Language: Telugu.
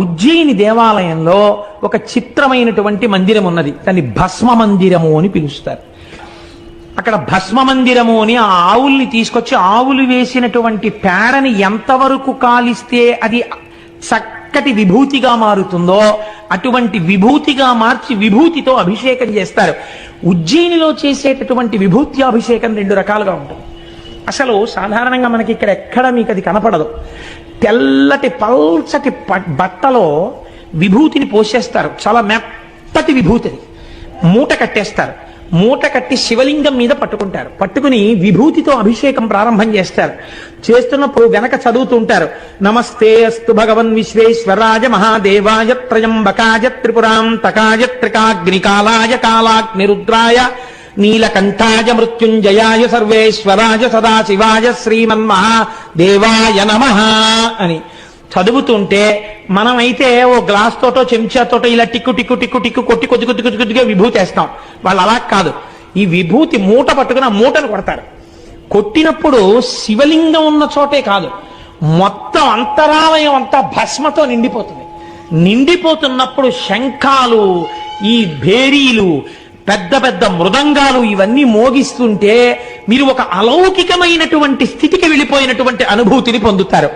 ఉజ్జయిని దేవాలయంలో ఒక చిత్రమైనటువంటి మందిరం ఉన్నది, దాన్ని భస్మ మందిరము అని పిలుస్తారు. అక్కడ భస్మ మందిరము అని ఆ ఆవుల్ని తీసుకొచ్చి ఆవులు వేసినటువంటి పేడని ఎంతవరకు కాలిస్తే అది చక్కటి విభూతిగా మారుతుందో అటువంటి విభూతిగా మార్చి విభూతితో అభిషేకం చేస్తారు. ఉజ్జయినిలో చేసేటటువంటి విభూతి అభిషేకం 2 రకాలుగా ఉంటుంది. అసలు సాధారణంగా మనకి ఇక్కడ ఎక్కడ మీకు అది కనపడదు. తెల్లటి పల్చటి బట్టలో విభూతిని పోసేస్తారు, చాలా మెత్తటి విభూతిని మూట కట్టేస్తారు. మూట కట్టి శివలింగం మీద పట్టుకుంటారు. పట్టుకుని విభూతితో అభిషేకం ప్రారంభం చేస్తారు. చేస్తున్నప్పుడు వెనక చదువుతుంటారు, నమస్తే అస్తు భగవన్ విశ్వేశ్వరాయ మహాదేవాయ త్రయంబకాయ త్రిపురాంతకాయ త్రికాగ్నికాలాయ కాలాగ్నిరుద్రాయ నీలకంఠాయ మృత్యుంజయాయ సర్వేశ్వరాయ సదాశివాయ శ్రీమన్మహాదేవాయ నమః అని చదువుతుంటే మనమైతే ఓ గ్లాస్ తోటో చెంచాతోటో ఇలా టిక్కు టిక్కు టిక్కు టిక్కు కొట్టి కొద్ది కొద్ది కొద్ది కొద్దిగా విభూతి వేస్తాం. వాళ్ళు అలా కాదు, ఈ విభూతి మూట పట్టుకుని ఆ మూటను కొడతారు. కొట్టినప్పుడు శివలింగం ఉన్న చోటే కాదు, మొత్తం అంతరాలయం అంతా భస్మతో నిండిపోతుంది. నిండిపోతున్నప్పుడు శంఖాలు, ఈ భేరీలు, పెద్ద పెద్ద మృదంగాలు ఇవన్నీ మోగిస్తుంటే మీరు ఒక అలౌకికమైనటువంటి స్థితికి వెళ్ళిపోయినటువంటి అనుభూతిని పొందుతారు.